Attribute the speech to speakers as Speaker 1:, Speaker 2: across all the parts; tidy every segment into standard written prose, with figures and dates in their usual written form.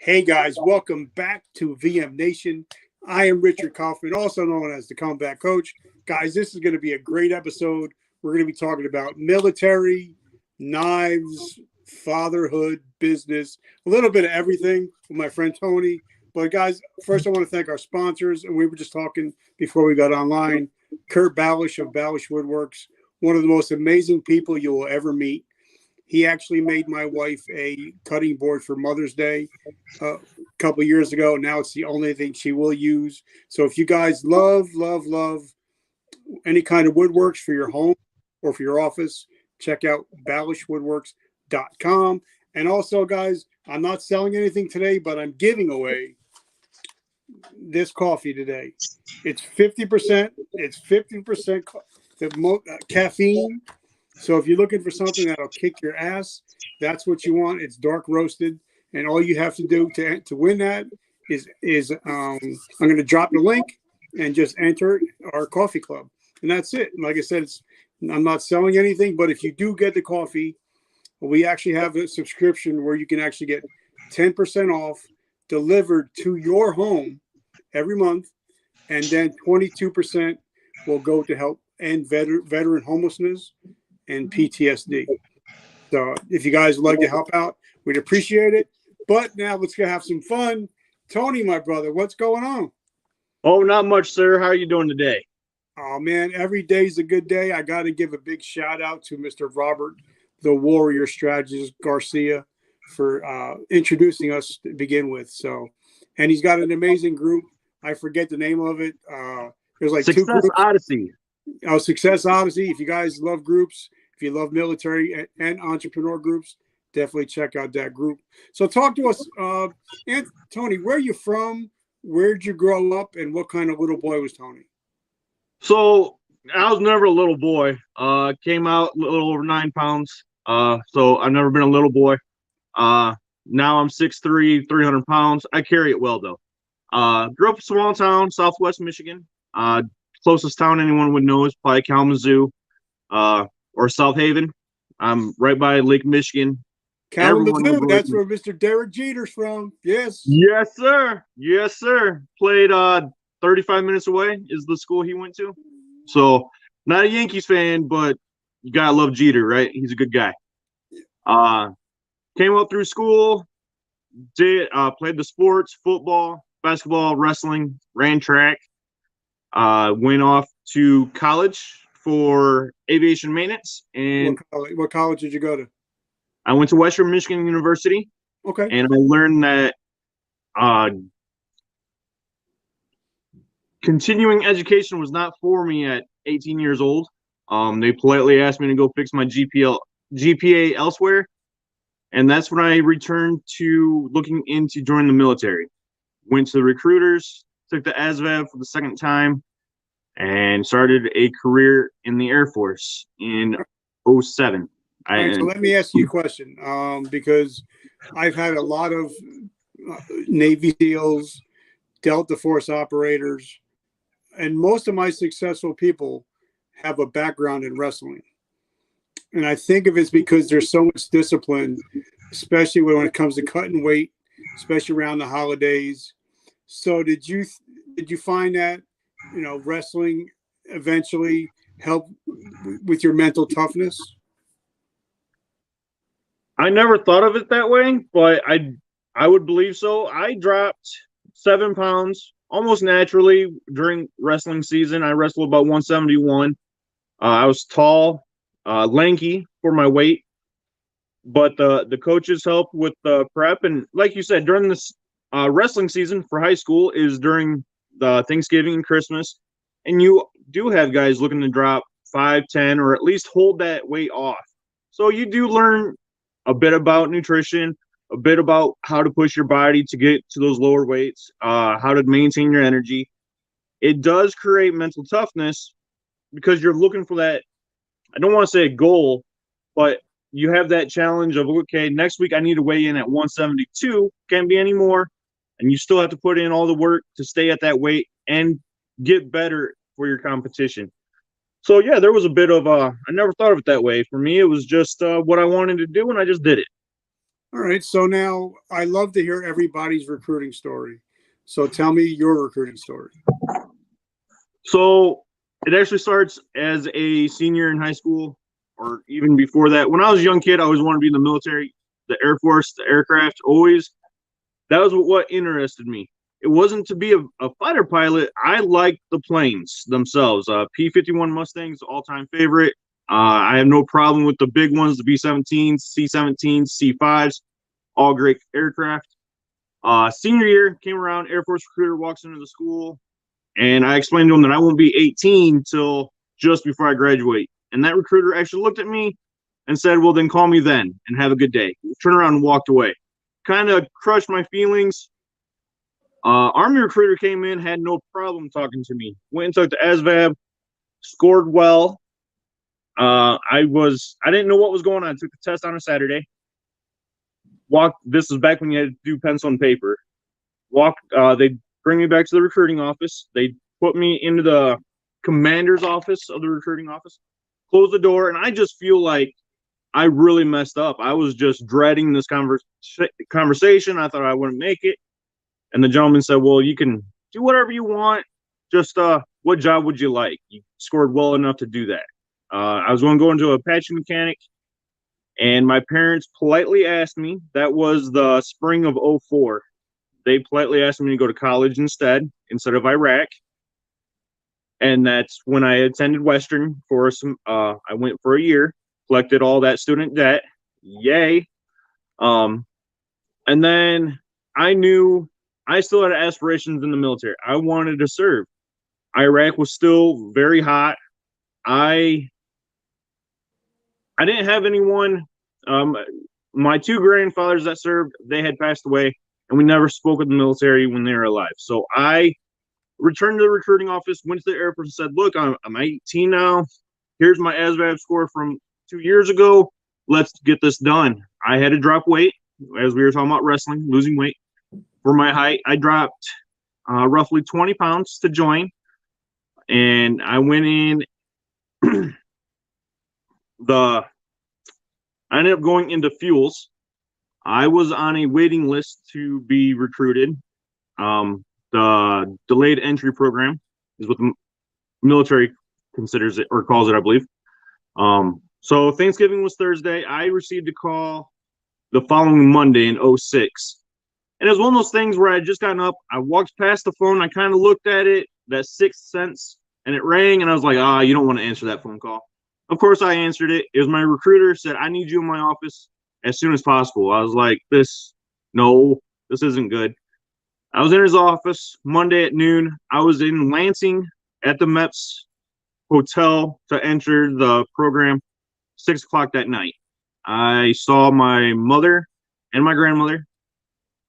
Speaker 1: Hey guys, welcome back to VM Nation. I am Richard Kaufman, also known as the Comeback Coach. Guys, this is going to be a great episode. We're going to be talking about military, knives, fatherhood, business, a little bit of everything with my friend Tony. But guys, first I want to thank our sponsors. And we were just talking before we got online. Kurt Balish of Balish Woodworks, one of the most amazing people you will ever meet. He actually made my wife a cutting board for Mother's Day a couple of years ago. Now it's the only thing she will use. So if you guys love any kind of woodworks for your home or for your office, check out balishwoodworks.com. And also, guys, I'm not selling anything today, but I'm giving away this coffee today. It's 50%. It's 50% caffeine. So if you're looking for something that'll kick your ass, that's what you want. It's dark roasted, and all you have to do to win that is I'm going to drop the link and just enter our coffee club, and that's it. Like I said, I'm not selling anything, but if you do get the coffee, we actually have a subscription where you can actually get 10% off delivered to your home every month, and then 22% will go to help end veteran homelessness and PTSD. So if you guys would like to help out, we'd appreciate it. But now let's go have some fun. Tony, my brother, what's going on?
Speaker 2: Oh, not much, sir. How are you doing today?
Speaker 1: Oh, man, every day's a good day. I got to give a big shout out to Mr. Robert, the Warrior Strategist Garcia, for introducing us to begin with. So, and he's got an amazing group. I forget the name of it. There's like
Speaker 2: Success
Speaker 1: 2 groups.
Speaker 2: Odyssey.
Speaker 1: Oh, Success Odyssey. If you guys love groups, if you love military and entrepreneur groups, definitely check out that group. So talk to us, Tony, where are you from? Where'd you grow up? And what kind of little boy was Tony?
Speaker 2: So I was never a little boy. Came out a little over 9 pounds. So I've never been a little boy. Now I'm 6'3", 300 pounds. I carry it well, though. Grew up in a small town, Southwest Michigan. Closest town anyone would know is probably Kalamazoo or South Haven. I'm right by Lake Michigan.
Speaker 1: Kalamazoo, that's where Mr. Derek Jeter's from. Yes.
Speaker 2: Yes, sir. Yes, sir. Played 35 minutes away is the school he went to. So not a Yankees fan, but you gotta love Jeter, right? He's a good guy. Came up through school, played the sports, football, basketball, wrestling, ran track. Went off to college for aviation maintenance. And
Speaker 1: what college did you go to?
Speaker 2: I went to Western Michigan University.
Speaker 1: Okay.
Speaker 2: And I learned that continuing education was not for me at 18 years old. They politely asked me to go fix my GPA elsewhere. And that's when I returned to looking into joining the military. Went to the recruiters, took the ASVAB for the second time, and started a career in the Air Force in 2007.
Speaker 1: So let me ask you a question, because I've had a lot of Navy SEALs, Delta Force operators, and most of my successful people have a background in wrestling. And I think of it's because there's so much discipline, especially when it comes to cutting weight, especially around the holidays. So did you find that, wrestling eventually helped with your mental toughness?
Speaker 2: I never thought of it that way, but I would believe so. I dropped 7 pounds almost naturally during wrestling season. I wrestled about 171. I was tall, lanky for my weight, but the coaches helped with the prep. And like you said, during this wrestling season for high school is during the Thanksgiving and Christmas. And you do have guys looking to drop 5, 10, or at least hold that weight off. So you do learn a bit about nutrition, a bit about how to push your body to get to those lower weights, how to maintain your energy. It does create mental toughness because you're looking for that, I don't want to say a goal, but you have that challenge of, okay, next week I need to weigh in at 172, can't be any more, and you still have to put in all the work to stay at that weight and get better for your competition. So, yeah, there was a bit of I never thought of it that way. For me, it was just what I wanted to do, and I just did it.
Speaker 1: All right. So now I love to hear everybody's recruiting story. So tell me your recruiting story.
Speaker 2: So it actually starts as a senior in high school, or even before that. When I was a young kid, I always wanted to be in the military, the Air Force, the aircraft, always. That was what interested me. It wasn't to be a fighter pilot. I liked the planes themselves. P-51 Mustangs, all-time favorite. I have no problem with the big ones, the B-17s, C-17s, C-5s, all great aircraft. Senior year came around, Air Force recruiter walks into the school, and I explained to him that I won't be 18 till just before I graduate. And that recruiter actually looked at me and said, well, then call me then and have a good day. Turned around and walked away. Kind of crushed my feelings. Army recruiter came in, had no problem talking to me. Went and took the ASVAB, scored well. I didn't know what was going on. I took the test on a Saturday. This was back when you had to do pencil and paper. They bring me back to the recruiting office. They put me into the commander's office of the recruiting office, close the door, and I just feel like I really messed up. I was just dreading this conversation. I thought I wouldn't make it. And the gentleman said, well, you can do whatever you want. Just what job would you like? You scored well enough to do that. I was going to go into a patching mechanic, and my parents politely asked me, that was the spring of '04. They politely asked me to go to college instead of Iraq. And that's when I attended Western for I went for a year, collected all that student debt. Yay. And then I knew I still had aspirations in the military. I wanted to serve. Iraq was still very hot. I didn't have anyone. My two grandfathers that served, they had passed away, and we never spoke of the military when they were alive. So I returned to the recruiting office, went to the Air Force, and said, look, I'm 18 now. Here's my ASVAB score from 2 years ago. Let's get this done. I had to drop weight, as we were talking about wrestling, losing weight. For my height, I dropped roughly 20 pounds to join. And I went in, I ended up going into fuels. I was on a waiting list to be recruited. The delayed entry program is what the military considers it, or calls it, I believe. So Thanksgiving was Thursday. I received a call the following Monday in '06. And it was one of those things where I had just gotten up. I walked past the phone. I kind of looked at it, that sixth sense, and it rang. And I was like, you don't want to answer that phone call. Of course, I answered it. It was my recruiter, said, I need you in my office as soon as possible. I was like, this isn't good. I was in his office Monday at noon. I was in Lansing at the MEPS hotel to enter the program 6 o'clock that night. I saw my mother and my grandmother.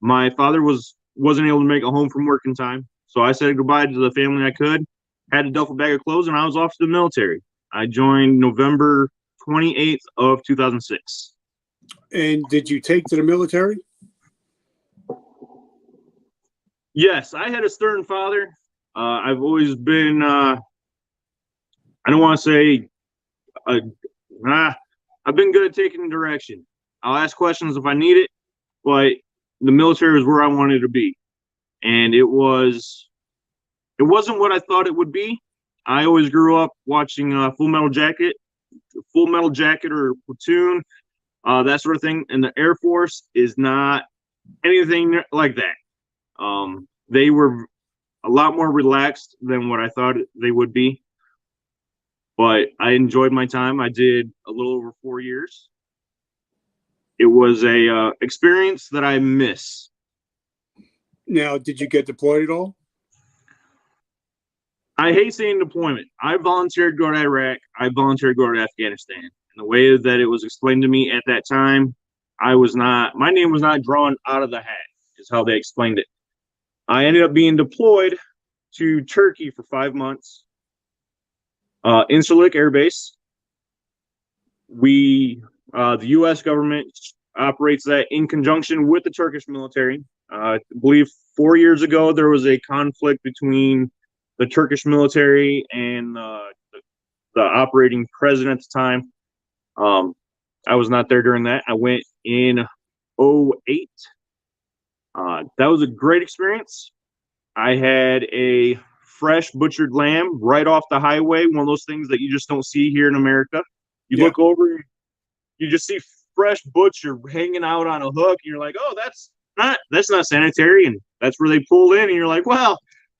Speaker 2: My father wasn't able to make it home from work in time. So I said goodbye to the family I could, had a duffel bag of clothes, and I was off to the military. I joined November 28th of 2006.
Speaker 1: And did you take to the military?
Speaker 2: Yes, I had a stern father. I've always been, I don't want to say, I've been good at taking direction. I'll ask questions if I need it, but the military was where I wanted to be. And it wasn't what I thought it would be. I always grew up watching Full Metal Jacket or Platoon, that sort of thing. And the Air Force is not anything like that. They were a lot more relaxed than what I thought they would be. But I enjoyed my time. I did a little over 4 years. It was a experience that I miss.
Speaker 1: Now, did you get deployed at all?
Speaker 2: I hate saying deployment. I volunteered to go to Iraq. I volunteered to go to Afghanistan. And the way that it was explained to me at that time, my name was not drawn out of the hat, is how they explained it. I ended up being deployed to Turkey for 5 months. Incirlik Air Base. The U.S. government operates that in conjunction with the Turkish military. I believe 4 years ago, there was a conflict between the Turkish military and the operating president at the time. I was not there during that. I went in 08. That was a great experience. I had a fresh butchered lamb right off the highway, one of those things that you just don't see here in America. You
Speaker 1: Yeah.
Speaker 2: look over, you just see fresh butcher hanging out on a hook, and you're like, oh, that's not sanitary. And that's where they pull in, and you're like, well,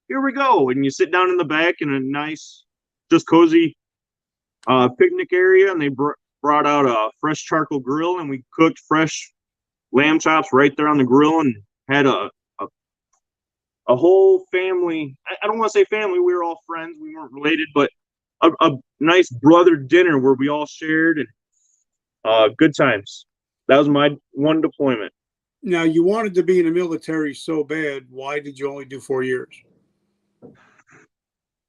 Speaker 2: here we go. And you sit down in the back in a nice, just cozy picnic area, and they brought out a fresh charcoal grill, and we cooked fresh lamb chops right there on the grill, and had a whole family. I don't want to say family. We were all friends. We weren't related, but a nice brother dinner where we all shared, and good times. That was my one deployment.
Speaker 1: Now, you wanted to be in the military so bad. Why did you only do 4 years?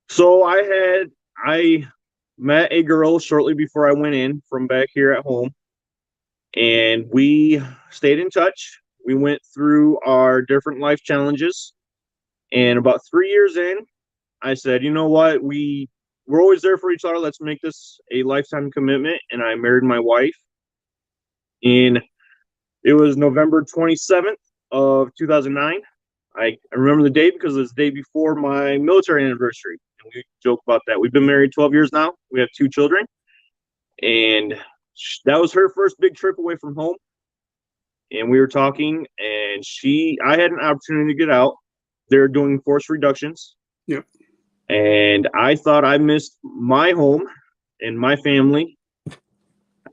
Speaker 2: So I met a girl shortly before I went in from back here at home, and we stayed in touch. We went through our different life challenges, and about 3 years in, I said, you know what, we're always there for each other. Let's make this a lifetime commitment. And I married my wife. And it was November 27th of 2009. I remember the date because it was the day before my military anniversary. And we joke about that. We've been married 12 years now. We have 2 children. And that was her first big trip away from home. And we were talking, and I had an opportunity to get out. They're doing force reductions.
Speaker 1: Yep.
Speaker 2: And I thought I missed my home and my family.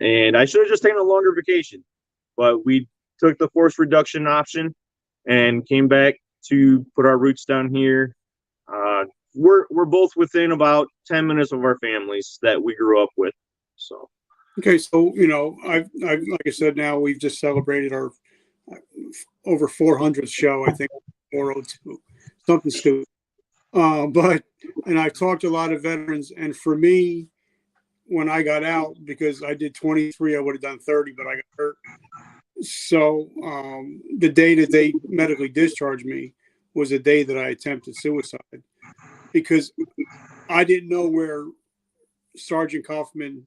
Speaker 2: And I should have just taken a longer vacation. But we took the force reduction option and came back to put our roots down here. We're both within about 10 minutes of our families that we grew up with. So
Speaker 1: Okay, so I've like I said, now we've just celebrated our over 400th show. I think 402, something stupid. And I've talked to a lot of veterans, and for me, when I got out, because I did 23, I would have done 30, but I got hurt. So the day that they medically discharged me was the day that I attempted suicide, because I didn't know where Sergeant Kaufman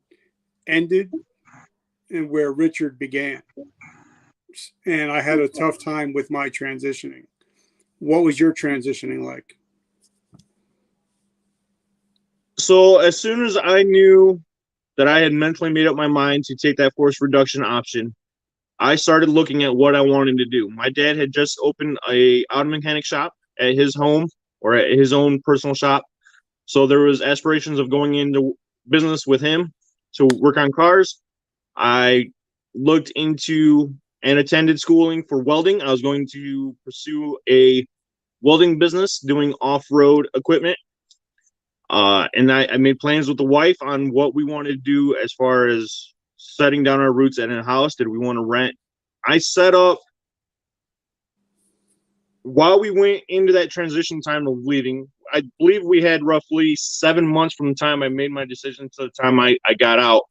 Speaker 1: ended and where Richard began. And I had a tough time with my transitioning. What was your transitioning like?
Speaker 2: So as soon as I knew that I had mentally made up my mind to take that force reduction option, I started looking at what I wanted to do. My dad had just opened a auto mechanic shop at his home, or at his own personal shop. So there was aspirations of going into business with him to work on cars. I looked into and attended schooling for welding. I was going to pursue a welding business doing off-road equipment. And I made plans with the wife on what we wanted to do as far as setting down our roots at a house. Did we want to rent? I set up, while we went into that transition time of leaving, I believe we had roughly 7 months from the time I made my decision to the time I got out.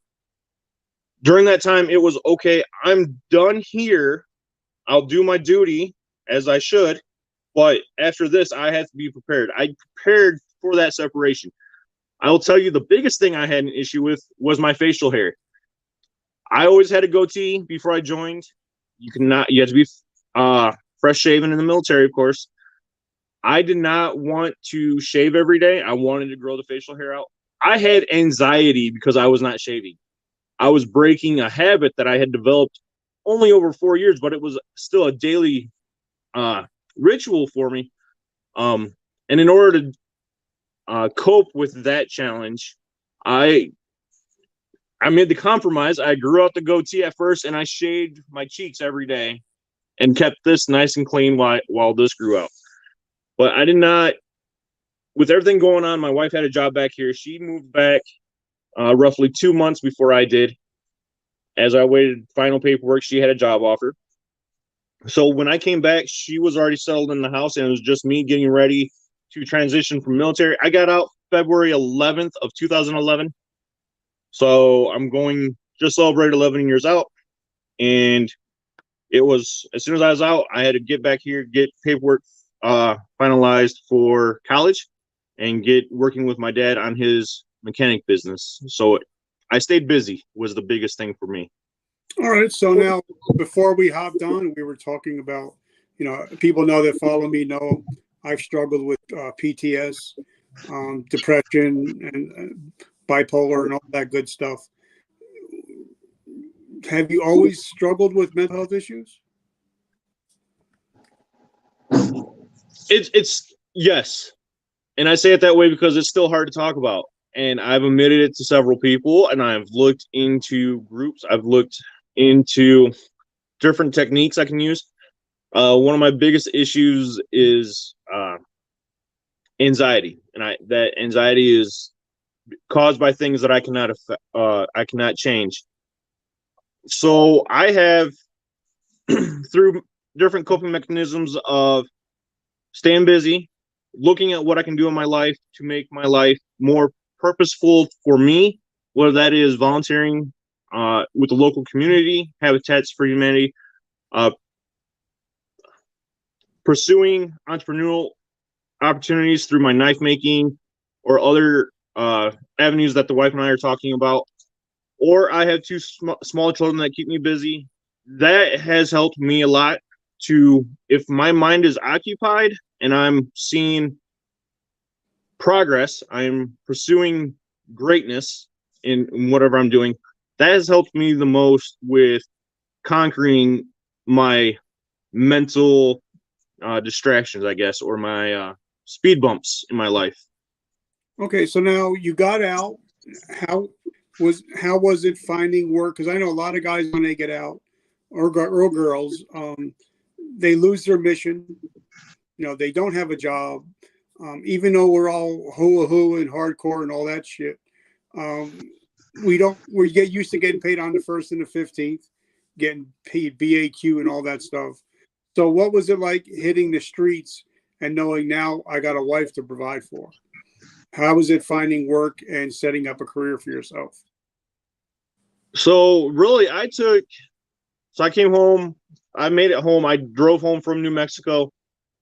Speaker 2: During that time, it was, okay, I'm done here. I'll do my duty as I should. But after this, I have to be prepared. I prepared for that separation. I will tell you, the biggest thing I had an issue with was my facial hair. I always had a goatee before I joined. You have to be fresh shaven in the military, of course. I did not want to shave every day. I wanted to grow the facial hair out. I had anxiety because I was not shaving. I was breaking a habit that I had developed only over 4 years, but it was still a daily ritual for me. And in order to cope with that challenge, I made the compromise. I grew out the goatee at first, and I shaved my cheeks every day and kept this nice and clean while this grew out. But I did not, with everything going on, my wife had a job back here. She moved back roughly 2 months before I did. As I waited final paperwork, she had a job offer. So when I came back, she was already settled in the house, and it was just me getting ready to transition from military. I got out February 11th of 2011. So I'm going just celebrate 11 years out. And it was, as soon as I was out, I had to get back here, get paperwork finalized for college, and get working with my dad on his mechanic business. So I stayed busy was the biggest thing for me.
Speaker 1: All right. So now, before we hopped on, we were talking about, people know that follow me know I've struggled with PTS, depression, and bipolar, and all that good stuff. Have you always struggled with mental health issues?
Speaker 2: It's yes, and I say it that way because it's still hard to talk about. And I've admitted it to several people, and I've looked into groups. I've looked into different techniques I can use. One of my biggest issues is anxiety, and that anxiety is caused by things that I cannot change. So I have, through different coping mechanisms of staying busy, looking at what I can do in my life to make my life more purposeful for me, whether that is volunteering with the local community, Habitats for Humanity, pursuing entrepreneurial opportunities through my knife making or other avenues that the wife and I are talking about, or I have two small children that keep me busy. That has helped me a lot to, if my mind is occupied and I'm seeing progress, I'm pursuing greatness in whatever I'm doing, that has helped me the most with conquering my mental distractions, I guess, or my speed bumps in my life.
Speaker 1: Okay, so now you got out. How was it finding work? Because I know a lot of guys when they get out, or girls, they lose their mission. They don't have a job. Even though we're all hoo and hardcore and all that shit, we get used to getting paid on the 1st and the 15th, getting paid BAQ and all that stuff. So what was it like hitting the streets and knowing now I got a wife to provide for? How was it finding work and setting up a career for yourself?
Speaker 2: So really, I came home. I made it home. I drove home from New Mexico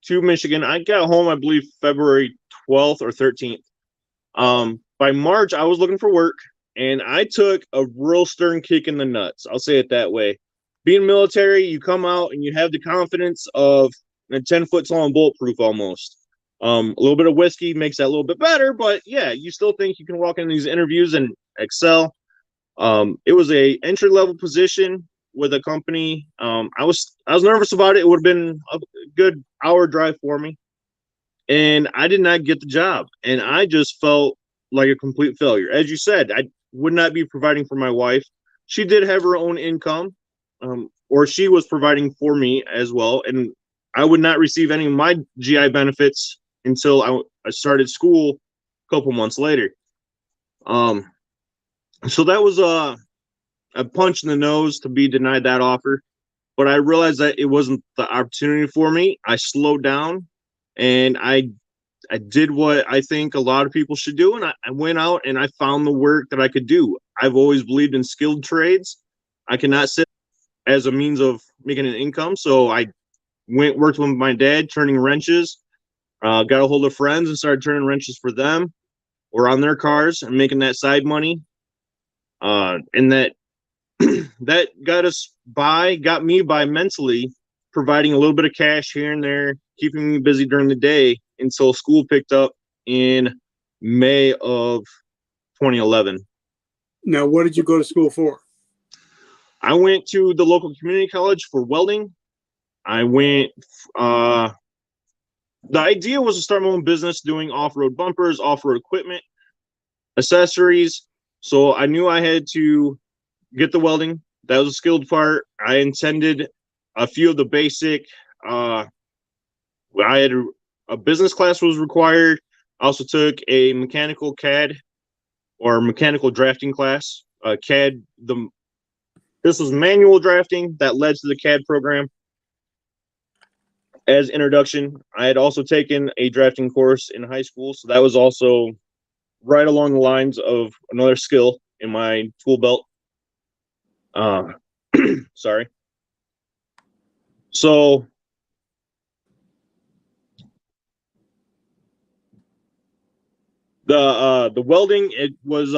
Speaker 2: to Michigan. I got home, I believe, February 12th or 13th. By March, I was looking for work, and I took a real stern kick in the nuts. I'll say it that way. Being military, you come out and you have the confidence of a 10-foot tall and bulletproof almost. A little bit of whiskey makes that a little bit better, but yeah, you still think you can walk in these interviews and excel. It was a entry level position with a company. I was nervous about it. It would have been a good hour drive for me, and I did not get the job, and I just felt like a complete failure. As you said, I would not be providing for my wife. She did have her own income, or she was providing for me as well, and I would not receive any of my GI benefits until I started school a couple months later. So that was a punch in the nose to be denied that offer. But I realized that it wasn't the opportunity for me. I slowed down, and I did what I think a lot of people should do, and I went out and I found the work that I could do. I've always believed in skilled trades. I cannot sit as a means of making an income, so I worked with my dad turning wrenches, got a hold of friends and started turning wrenches for them or on their cars and making that side money. And that that got me by mentally providing a little bit of cash here and there, keeping me busy during the day until school picked up in May of 2011.
Speaker 1: Now, what did you go to school for?
Speaker 2: I went to the local community college for welding. I went, the idea was to start my own business doing off-road bumpers, off-road equipment, accessories. So I knew I had to get the welding. That was a skilled part. I intended a few of the basic, I had a business class was required. I also took a mechanical CAD or mechanical drafting class. CAD, this was manual drafting that led to the CAD program. As introduction, I had also taken a drafting course in high school, so that was also right along the lines of another skill in my tool belt. Sorry. So the welding, it was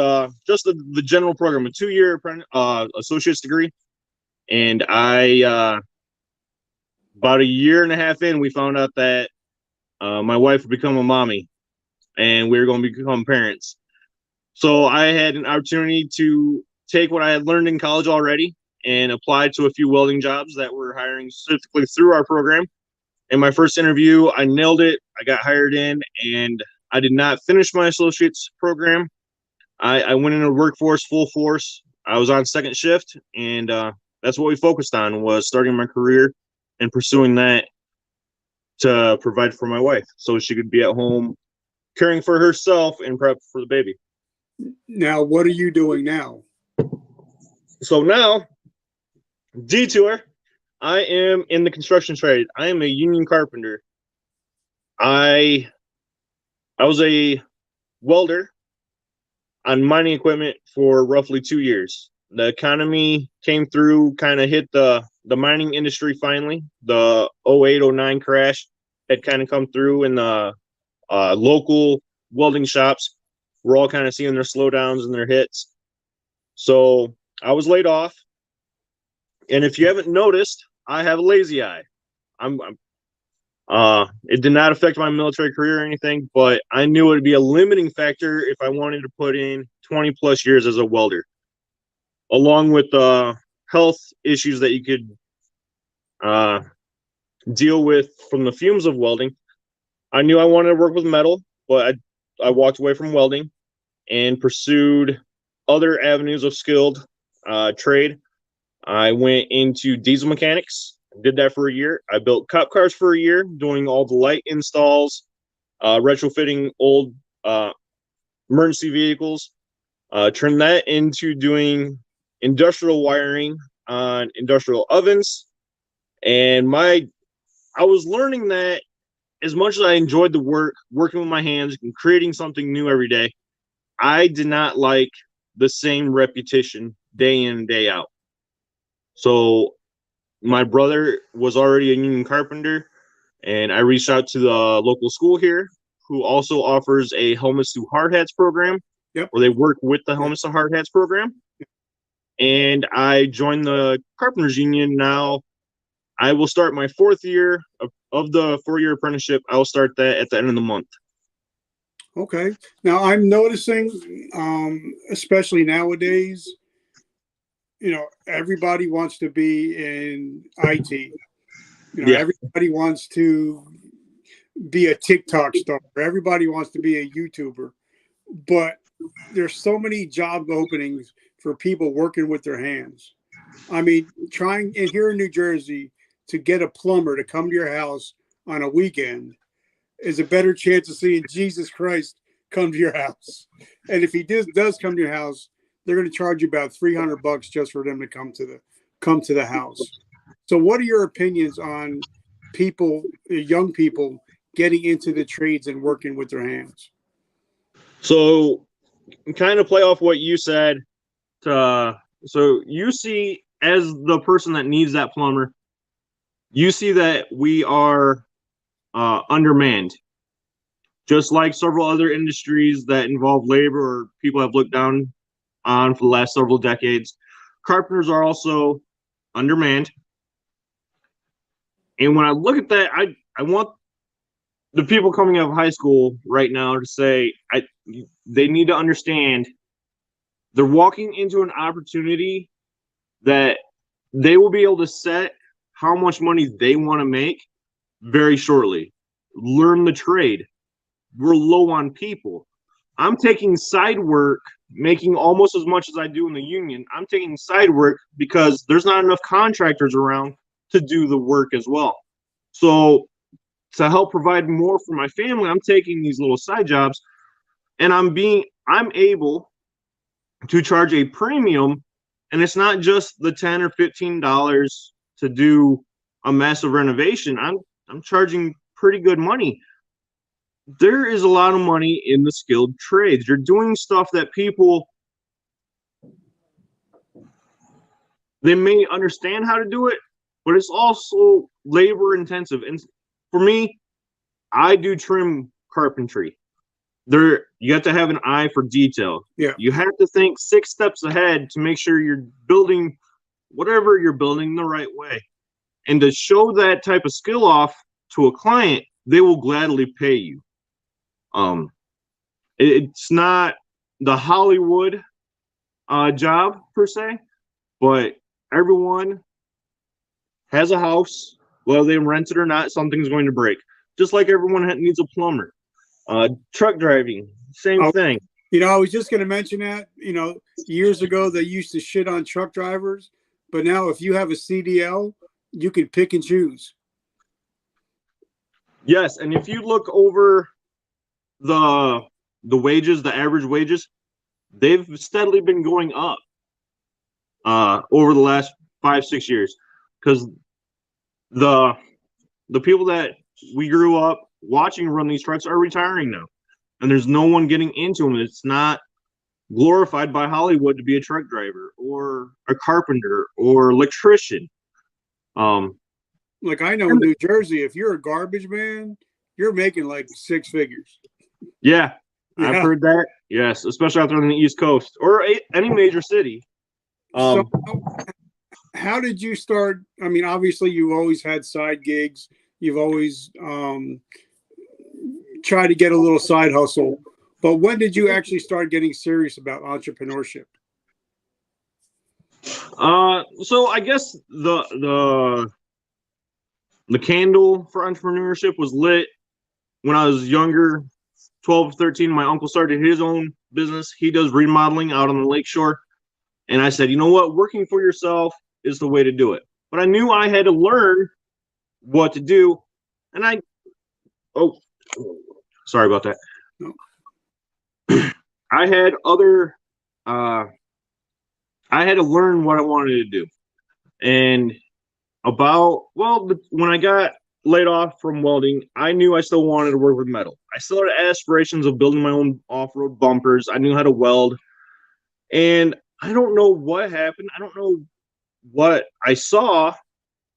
Speaker 2: just the general program, a 2-year associate's degree. And I about a year and a half in, we found out that my wife would become a mommy, and we were going to become parents. So I had an opportunity to take what I had learned in college already and apply to a few welding jobs that were hiring specifically through our program. In my first interview, I nailed it. I got hired in, and I did not finish my associate's program. I went into the workforce full force. I was on second shift, and that's what we focused on, was starting my career and pursuing that to provide for my wife so she could be at home caring for herself and prep for the baby.
Speaker 1: Now, what are you doing now?
Speaker 2: So now, detour, I am in the construction trade. I am a union carpenter. I was a welder on mining equipment for roughly 2 years. The economy came through, kind of hit the mining industry finally. The 08-09 crash had kind of come through, and the local welding shops were all kind of seeing their slowdowns and their hits. So I was laid off. And if you haven't noticed, I have a lazy eye. It did not affect my military career or anything, but I knew it would be a limiting factor if I wanted to put in 20 plus years as a welder, along with health issues that you could deal with from the fumes of welding. I knew I wanted to work with metal, but I walked away from welding and pursued other avenues of skilled trade. I went into diesel mechanics, did that for a year. I built cop cars for a year, doing all the light installs, retrofitting old emergency vehicles, turned that into doing industrial wiring on industrial ovens. And I was learning that as much as I enjoyed the work, working with my hands and creating something new every day, I did not like the same repetition day in and day out. So my brother was already a union carpenter, and I reached out to the local school here, who also offers a helmets to hard hats program,
Speaker 1: Yep.
Speaker 2: where they work with the helmets to hard hats program. And I joined the carpenters union. Now I will start my fourth year of the 4-year apprenticeship. I will start that at the end of the month.
Speaker 1: Okay. Now I'm noticing, especially nowadays, everybody wants to be in IT.
Speaker 2: Yeah.
Speaker 1: Everybody wants to be a TikTok star. Everybody wants to be a YouTuber. But there's so many job openings for people working with their hands. I mean, trying here in New Jersey to get a plumber to come to your house on a weekend is a better chance of seeing Jesus Christ come to your house. And if he does come to your house, they're going to charge you about $300 just for them to come to the house. So what are your opinions on people, young people, getting into the trades and working with their hands?
Speaker 2: So kind of play off what you said. So you see, as the person that needs that plumber, you see that we are undermanned. Just like several other industries that involve labor or people have looked down on for the last several decades, carpenters are also undermanned. And when I look at that, I want the people coming out of high school right now to say they need to understand they're walking into an opportunity that they will be able to set how much money they want to make very shortly. Learn the trade. We're low on people. I'm taking side work, making almost as much as I do in the union. I'm taking side work because there's not enough contractors around to do the work as well. So to help provide more for my family, I'm taking these little side jobs, and I'm able to charge a premium. And it's not just the $10 or $15 to do a massive renovation. I'm charging pretty good money. There is a lot of money in the skilled trades. You're doing stuff that people, they may understand how to do it, but it's also labor intensive. And for me, I do trim carpentry. You have to have an eye for detail.
Speaker 1: Yeah.
Speaker 2: You have to think 6 steps ahead to make sure you're building whatever you're building the right way. And to show that type of skill off to a client, they will gladly pay you. It's not the Hollywood job per se, but everyone has a house, whether they rent it or not, something's going to break. Just like everyone needs a plumber. Truck driving, same thing.
Speaker 1: I was just going to mention that, years ago, they used to shit on truck drivers, but now if you have a CDL, you can pick and choose.
Speaker 2: Yes, and if you look over the wages, the average wages, they've steadily been going up over the last 5-6 years, because the people that we grew up watching run these trucks are retiring now, and there's no one getting into them. It's not glorified by Hollywood to be a truck driver or a carpenter or electrician.
Speaker 1: Like I know in New Jersey, if you're a garbage man, you're making like 6 figures.
Speaker 2: Yeah, I've heard that. Yes, especially out there on the East Coast or any major city.
Speaker 1: So how did you start? I mean, obviously you always had side gigs. You've always tried to get a little side hustle. But when did you actually start getting serious about entrepreneurship?
Speaker 2: So I guess the candle for entrepreneurship was lit when I was younger, 12, 13. My uncle started his own business. He does remodeling out on the lakeshore. And I said, you know what? Working for yourself is the way to do it. But I knew I had to learn what to do. And sorry about that.
Speaker 1: No.
Speaker 2: I had to learn what I wanted to do. And when I got laid off from welding, I knew I still wanted to work with metal. I still had aspirations of building my own off-road bumpers. I knew how to weld. And I don't know what happened. I don't know what I saw,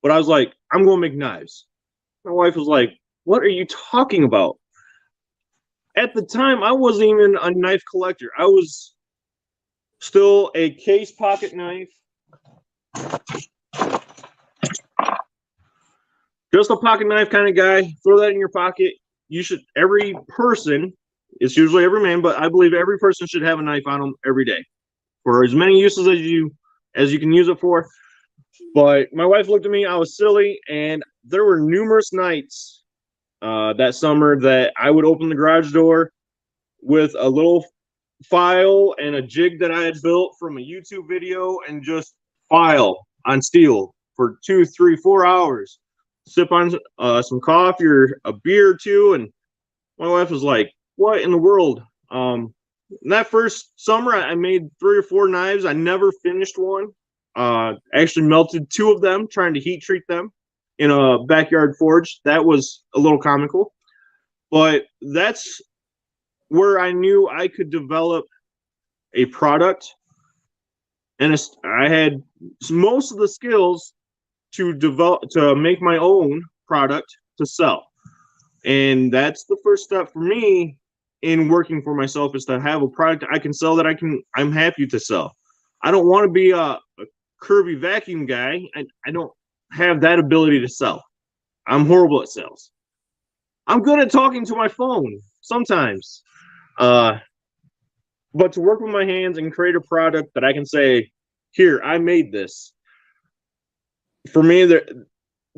Speaker 2: but I was like, I'm going to make knives. My wife was like, what are you talking about? At the time, I wasn't even a knife collector. I was still a case pocket knife. Just a pocket knife kind of guy. Throw that in your pocket. Every person, it's usually every man, but I believe every person should have a knife on them every day for as many uses as you can use it for. But my wife looked at me. I was silly, and there were numerous nights that summer that I would open the garage door with a little file and a jig that I had built from a YouTube video and just file on steel for 2, 3, 4 hours. Sip on some coffee or a beer or two, and my wife was like, what in the world? That first summer, I made 3 or 4 knives. I never finished one. Actually melted 2 of them, trying to heat treat them in a backyard forge. That was a little comical. But that's where I knew I could develop a product. And I had most of the skills to make my own product to sell. And that's the first step for me in working for myself, is to have a product I can sell that I'm happy to sell. I don't want to be a curvy vacuum guy. I don't have that ability to sell. I'm horrible at sales. I'm good at talking to my phone sometimes. But to work with my hands and create a product that I can say, here, I made this. For me, there's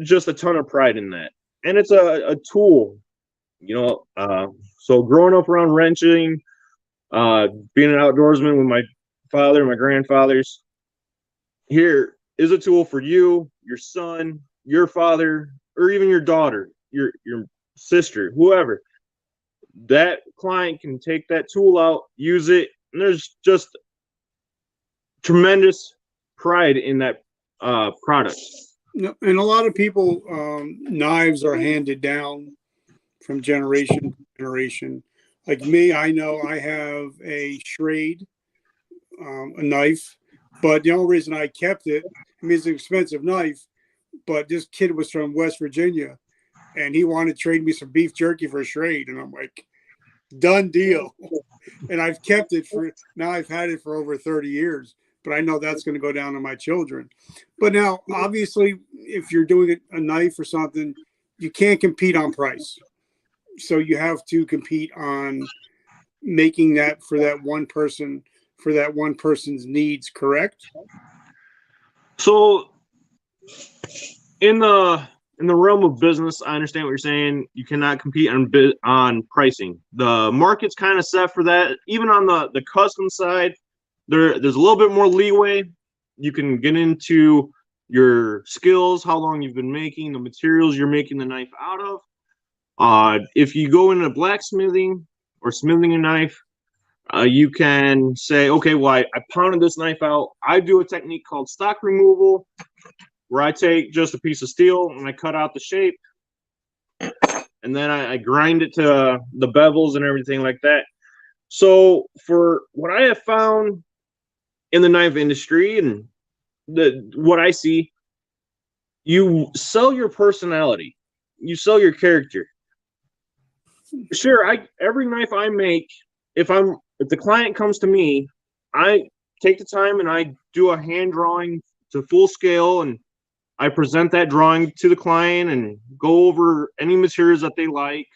Speaker 2: just a ton of pride in that. And it's a tool, so growing up around wrenching, being an outdoorsman with my father and my grandfathers, here is a tool for you, your son, your father, or even your daughter, your sister, whoever. That client can take that tool out, use it, and there's just tremendous pride in that product.
Speaker 1: And a lot of people, knives are handed down from generation to generation. Like me, I know I have a Schrade, a knife, but the only reason I kept it, I mean, it's an expensive knife, but this kid was from West Virginia, and he wanted to trade me some beef jerky for a Schrade, and I'm like, done deal. And I've kept it I've had it for over 30 years. but I know that's going to go down to my children. But now, obviously, if you're doing a knife or something, you can't compete on price. So you have to compete on making that for that one person, for that one person's needs, correct?
Speaker 2: So in the realm of business, I understand what you're saying. You cannot compete on pricing. The market's kind of set for that. Even on the custom side, there's a little bit more leeway. You can get into your skills, how long you've been making, the materials you're making the knife out of. If you go into blacksmithing or smithing a knife, you can say, okay, well, I pounded this knife out. I do a technique called stock removal, where I take just a piece of steel and I cut out the shape, and then I grind it to the bevels and everything like that. So for what I have found in the knife industry and what I see, you sell your personality, you sell your character. Sure, every knife I make, if the client comes to me, I take the time and I do a hand drawing to full scale, and I present that drawing to the client and go over any materials that they like,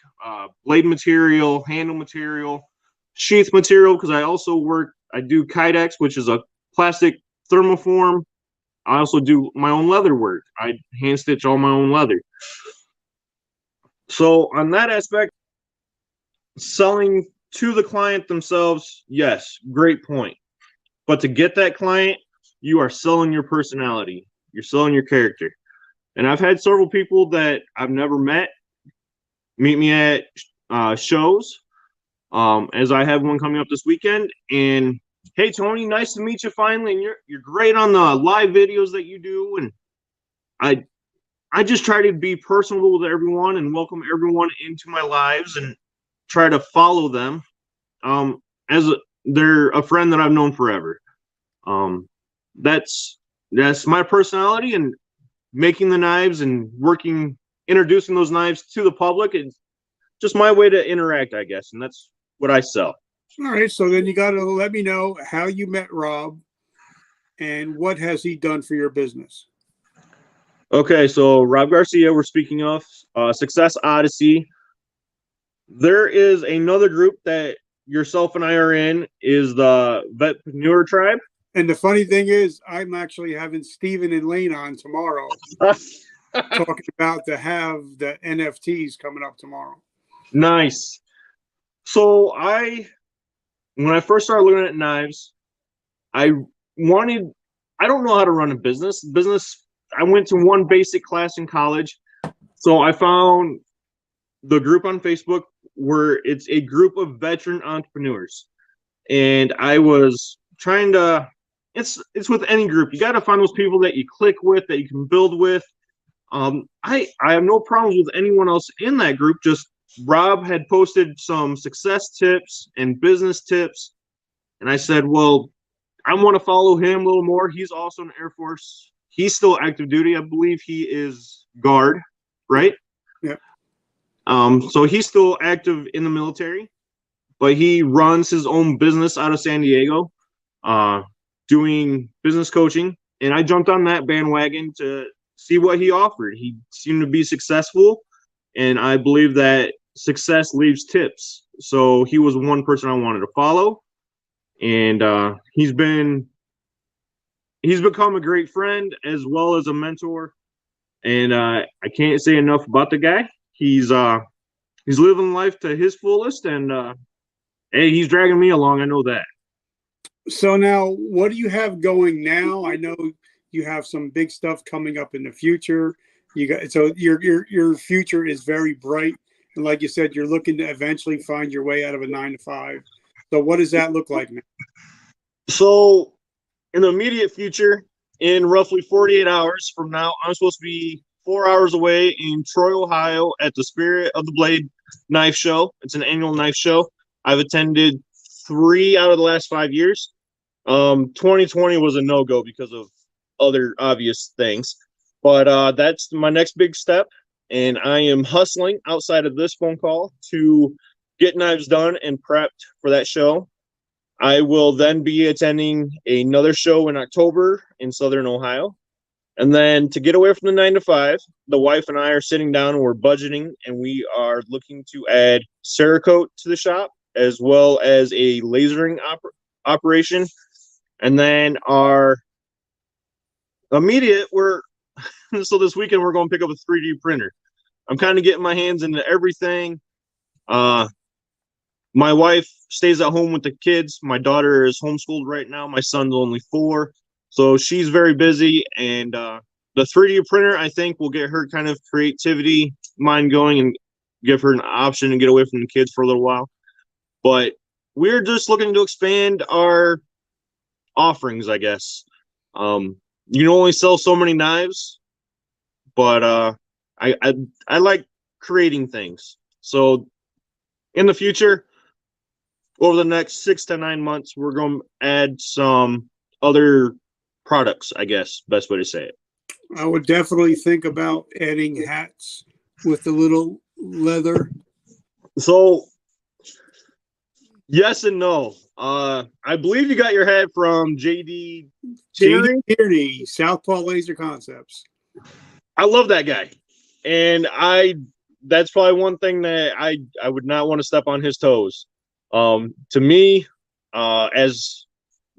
Speaker 2: blade material, handle material, sheath material, because I do Kydex, which is a plastic thermoform. I also do my own leather work. I hand stitch all my own leather. So on that aspect, selling to the client themselves, yes, great point. But to get that client, you are selling your personality. You're selling your character. And I've had several people that I've never met meet me at shows, as I have one coming up this weekend. And hey, Tony, nice to meet you finally. And you're great on the live videos that you do. And I just try to be personable with everyone and welcome everyone into my lives and try to follow them as they're a friend that I've known forever. That's my personality, and making the knives and introducing those knives to the public is just my way to interact, I guess. And that's what I sell.
Speaker 1: All right. So then you got to let me know how you met Rob and what has he done for your business?
Speaker 2: Okay. So Rob Garcia, we're speaking of Success Odyssey. There is another group that yourself and I are in, is the Vetprenuer tribe.
Speaker 1: And the funny thing is, I'm actually having Steven and Lane on tomorrow talking about the NFTs coming up tomorrow.
Speaker 2: Nice. So when I first started looking at knives, I don't know how to run a business. I went to one basic class in college. So I found the group on Facebook where it's a group of veteran entrepreneurs. And I was trying to, it's with any group. You got to find those people that you click with, that you can build with. I have no problems with anyone else in that group. Just Rob had posted some success tips and business tips. And I said, well, I want to follow him a little more. He's also in the Air Force. He's still active duty. I believe he is guard, right?
Speaker 1: Yeah.
Speaker 2: So he's still active in the military, but he runs his own business out of San Diego, doing business coaching. And I jumped on that bandwagon to see what he offered. He seemed to be successful, and I believe that success leaves tips. So he was one person I wanted to follow, and he's become a great friend as well as a mentor. And I can't say enough about the guy. He's living life to his fullest, and hey, he's dragging me along. I know that.
Speaker 1: So now, what do you have going now? I know you have some big stuff coming up in the future. So your future is very bright, and like you said, you're looking to eventually find your way out of a 9-to-5. So what does that look like now?
Speaker 2: So in the immediate future, in roughly 48 hours from now, I'm supposed to be 4 hours away in Troy, Ohio, at the Spirit of the Blade Knife Show. It's an annual knife show. I've attended 3 out of the last 5 years. 2020 was a no-go because of other obvious things, but that's my next big step, and I am hustling outside of this phone call to get knives done and prepped for that show. I will then be attending another show in October in Southern Ohio. And then to get away from the 9 to 5, the wife and I are sitting down and we're budgeting, and we are looking to add Cerakote to the shop as well as a lasering operation. And then our immediate, so this weekend we're going to pick up a 3D printer. I'm kind of getting my hands into everything. My wife stays at home with the kids. My daughter is homeschooled right now. My son's only 4. So she's very busy, and the 3D printer, I think, will get her kind of creativity mind going and give her an option to get away from the kids for a little while. But we're just looking to expand our offerings, I guess. You can only sell so many knives, but I like creating things. So in the future, over the next 6 to 9 months, we're going to add some other products, I guess, best way to say it.
Speaker 1: I would definitely think about adding hats with the little leather.
Speaker 2: So, yes and no. I believe you got your hat from JD
Speaker 1: Tierney, Southpaw Laser Concepts.
Speaker 2: I love that guy. And that's probably one thing that I would not want to step on his toes. To me, as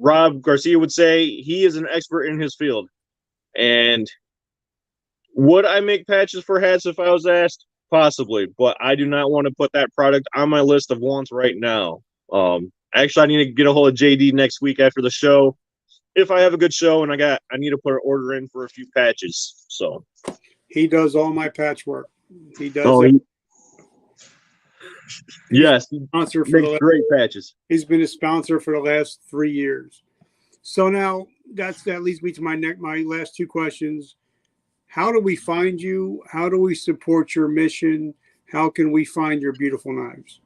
Speaker 2: Rob Garcia would say, he is an expert in his field. And would I make patches for hats if I was asked? Possibly, but I do not want to put that product on my list of wants right now. Actually, I need to get a hold of JD next week after the show. If I have a good show and I need to put an order in for a few patches. So
Speaker 1: he does all my patchwork. He does
Speaker 2: yes,
Speaker 1: sponsor for
Speaker 2: makes great patches.
Speaker 1: He's been a sponsor for the last 3 years. So now that leads me to my last 2 questions. How do we find you? How do we support your mission? How can we find your beautiful knives?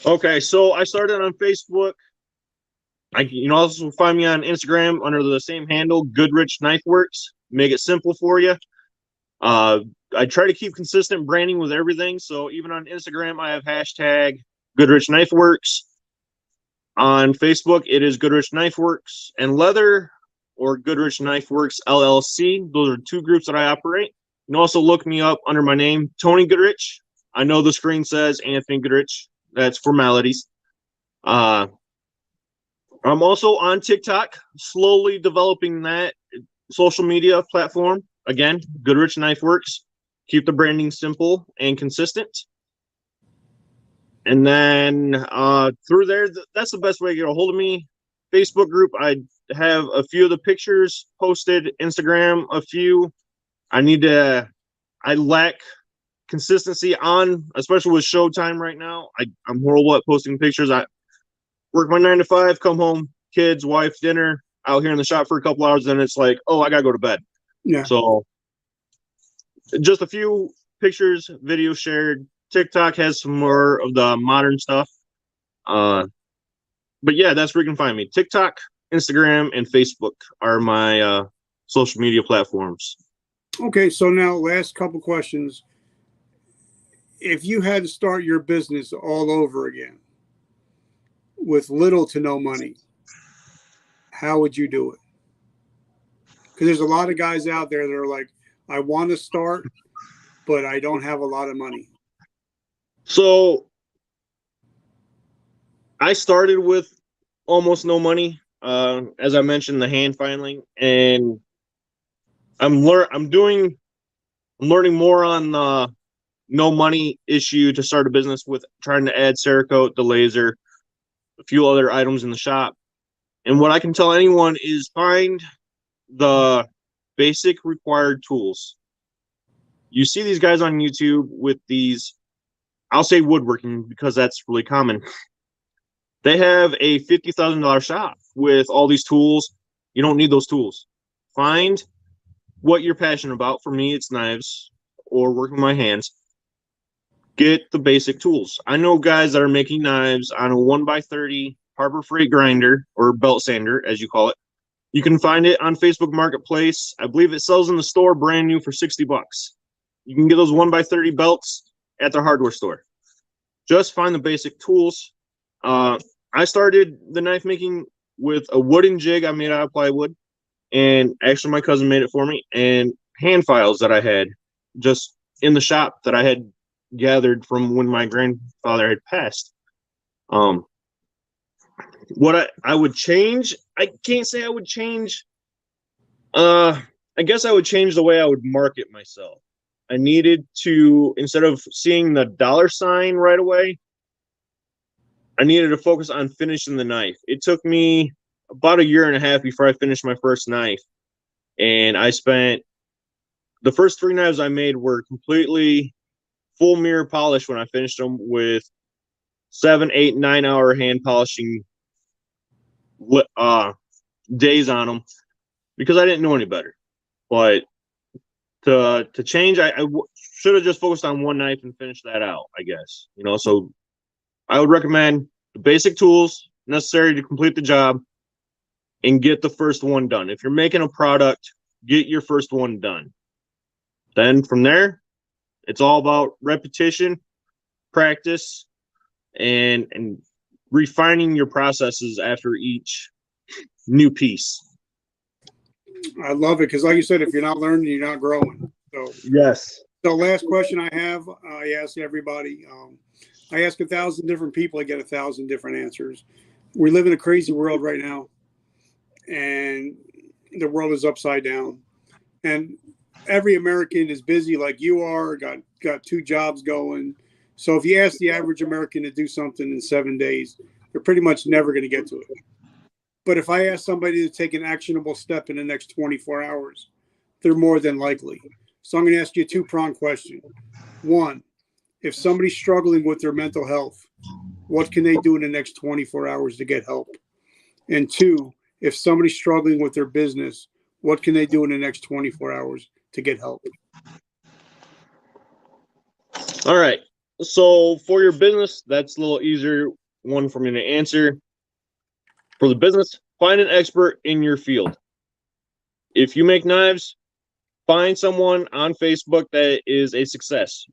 Speaker 2: Okay, so I started on Facebook. You can also find me on Instagram under the same handle, Goodrich Knife Works. Make it simple for you. I try to keep consistent branding with everything. So even on Instagram, I have hashtag Goodrich Knife Works. On Facebook, it is Goodrich Knife Works and Leather or Goodrich Knife Works LLC. Those are 2 groups that I operate. You can also look me up under my name, Tony Goodrich. I know the screen says Anthony Goodrich. That's formalities. I'm also on TikTok, slowly developing that social media platform. Again, Goodrich Knife Works. Keep the branding simple and consistent. And then through there, that's the best way to get a hold of me. Facebook group, I have a few of the pictures posted. Instagram, a few. I lack consistency on, especially with showtime right now. I'm horrible at posting pictures. I work my 9 to 5, come home, kids, wife, dinner, out here in the shop for a couple hours, then it's like, oh, I gotta go to bed.
Speaker 1: Yeah.
Speaker 2: So just a few pictures, videos shared. TikTok has some more of the modern stuff. But yeah, that's where you can find me. TikTok, Instagram, and Facebook are my social media platforms.
Speaker 1: Okay, so now last couple questions. If you had to start your business all over again with little to no money, how would you do it? Because there's a lot of guys out there that are like, I want to start, but I don't have a lot of money.
Speaker 2: So I started with almost no money. As I mentioned, the hand filing, and I'm learning more on the no money issue to start a business with, trying to add Cerakote, the laser, a few other items in the shop. And what I can tell anyone is find the basic required tools. You see these guys on YouTube with these, I'll say woodworking because that's really common. They have a $50,000 shop with all these tools. You don't need those tools. Find what you're passionate about. For me, it's knives or working with my hands. Get the basic tools. I know guys that are making knives on a 1x30 Harbor Freight grinder or belt sander, as you call it. You can find it on Facebook Marketplace. I believe it sells in the store brand new for $60. You can get those 1x30 belts at their hardware store. Just find the basic tools. I started the knife making with a wooden jig I made out of plywood, and actually my cousin made it for me, and hand files that I had just in the shop that I had gathered from when my grandfather had passed. What I would change, I can't say I would change. I guess I would change the way I would market myself. I needed to, instead of seeing the dollar sign right away, I needed to focus on finishing the knife. It took me about a year and a half before I finished my first knife. And I spent the first 3 knives I made were completely full mirror polish when I finished them, with 7, 8, 9 hour hand polishing days on them, because I didn't know any better. But to change, I should have just focused on one knife and finished that out, I guess. So I would recommend the basic tools necessary to complete the job and get the first one done. If you're making a product, get your first one done. Then from there, it's all about repetition, practice, and refining your processes after each new piece.
Speaker 1: I love it because, like you said, if you're not learning, you're not growing. So
Speaker 2: yes.
Speaker 1: So last question I have, I ask everybody. I ask 1,000 different people. I get 1,000 different answers. We live in a crazy world right now, and the world is upside down. And every American is busy like you are, got 2 jobs going. So if you ask the average American to do something in 7 days, they're pretty much never going to get to it. But if I ask somebody to take an actionable step in the next 24 hours, they're more than likely. So I'm going to ask you a 2-pronged question. 1, if somebody's struggling with their mental health, what can they do in the next 24 hours to get help? And 2, if somebody's struggling with their business, what can they do in the next 24 hours to get help?
Speaker 2: All right. So for your business, that's a little easier one for me to answer. For the business, find an expert in your field. If you make knives, find someone on Facebook that is a success.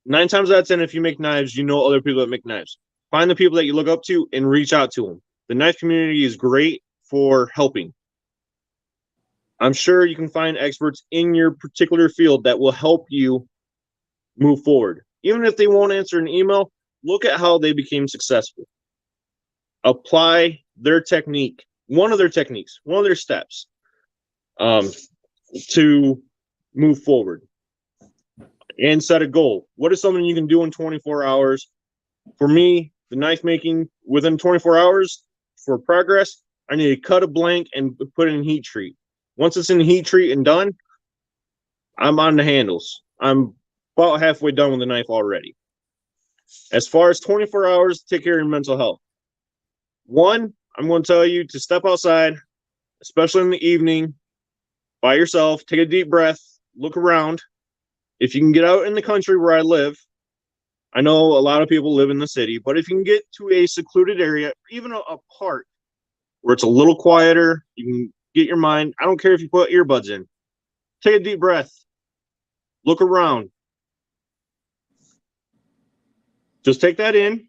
Speaker 2: 9 times out of 10, if you make knives, you know other people that make knives. Find the people that you look up to and reach out to them. The knife community is great for helping. I'm sure you can find experts in your particular field that will help you move forward. Even if they won't answer an email, look at how they became successful. Apply their technique, one of their techniques, one of their steps, to move forward. And set a goal. What is something you can do in 24 hours? For me, the knife making within 24 hours for progress, I need to cut a blank and put it in heat treat. Once it's in heat treat and done, I'm on the handles. I'm about halfway done with the knife already. As far as 24 hours, take care of your mental health. 1, I'm going to tell you to step outside, especially in the evening, by yourself. Take a deep breath, look around. If you can get out in the country where I live, I know a lot of people live in the city, but if you can get to a secluded area, even a park where it's a little quieter, you can get your mind. I don't care if you put earbuds in. Take a deep breath. Look around. Just take that in.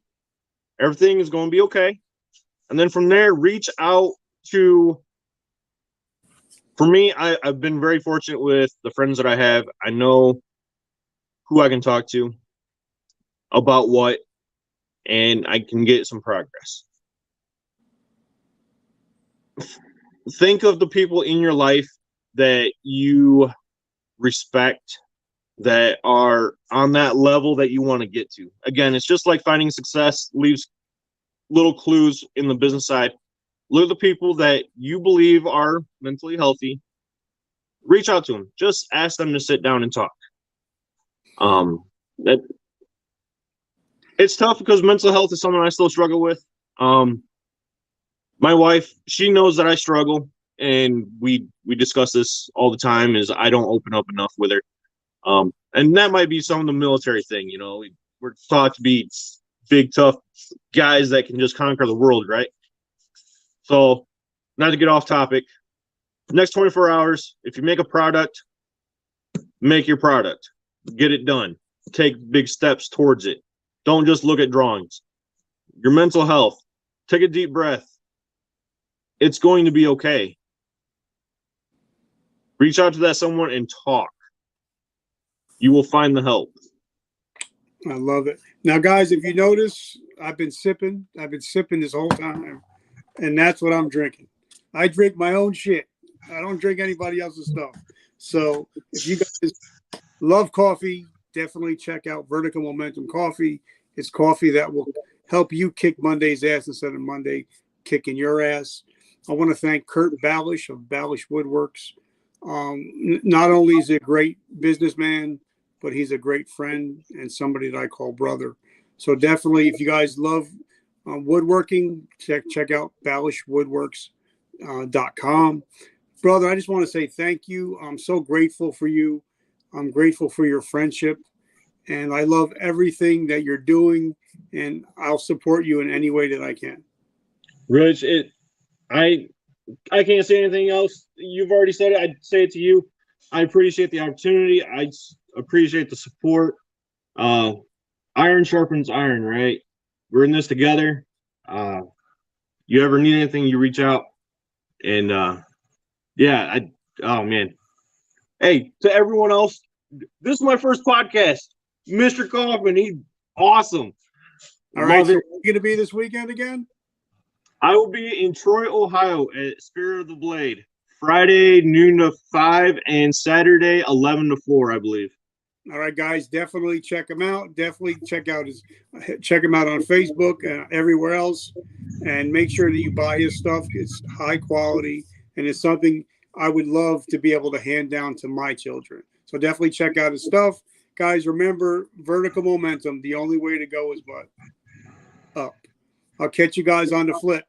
Speaker 2: Everything is going to be okay. And then from there, reach out to, for me, I've been very fortunate with the friends that I have. I know who I can talk to about what, and I can get some progress. Think of the people in your life that you respect, that are on that level that you want to get to. Again, it's just like finding success leaves little clues in the business side. Look at the people that you believe are mentally healthy. Reach out to them. Just ask them to sit down and talk. It's tough because mental health is something I still struggle with. My wife, she knows that I struggle, and we discuss this all the time, is I don't open up enough with her. And that might be some of the military thing, we're taught to be big, tough guys that can just conquer the world, right? So, not to get off topic, next 24 hours, if you make a product, make your product. Get it done. Take big steps towards it. Don't just look at drawings. Your mental health. take a deep breath. It's going to be okay. Reach out to that someone and talk. You will find the help.
Speaker 1: I love it. Now, guys, if you notice, I've been sipping this whole time, and that's what I'm drinking. I drink my own shit. I don't drink anybody else's stuff. So if you guys love coffee, definitely check out Vertical Momentum Coffee. It's coffee that will help you kick Monday's ass instead of Monday kicking your ass. I want to thank Kurt Balish of Balish Woodworks. Not only is he a great businessman, but he's a great friend and somebody that I call brother. So definitely, if you guys love woodworking, check out balishwoodworks.com. Brother, I just want to say thank you. I'm so grateful for you. I'm grateful for your friendship, and I love everything that you're doing, and I'll support you in any way that I can.
Speaker 2: Rich, I can't say anything else. You've already said it. I'd say it to you. I appreciate the opportunity. I appreciate the support. Iron sharpens iron, right? We're in this together. You ever need anything, you reach out. And oh man. Hey, to everyone else, this is my first podcast. Mr. Kaufman, he's awesome.
Speaker 1: All right, so you're going to be this weekend again?
Speaker 2: I will be in Troy, Ohio at Spirit of the Blade. Friday, noon to 5, and Saturday, 11 to 4, I believe.
Speaker 1: All right, guys, definitely check him out. Definitely check him out on Facebook and everywhere else. And make sure that you buy his stuff. It's high quality, and it's something I would love to be able to hand down to my children. So definitely check out his stuff. Guys, remember, vertical momentum. The only way to go is what? Up. I'll catch you guys on the flip.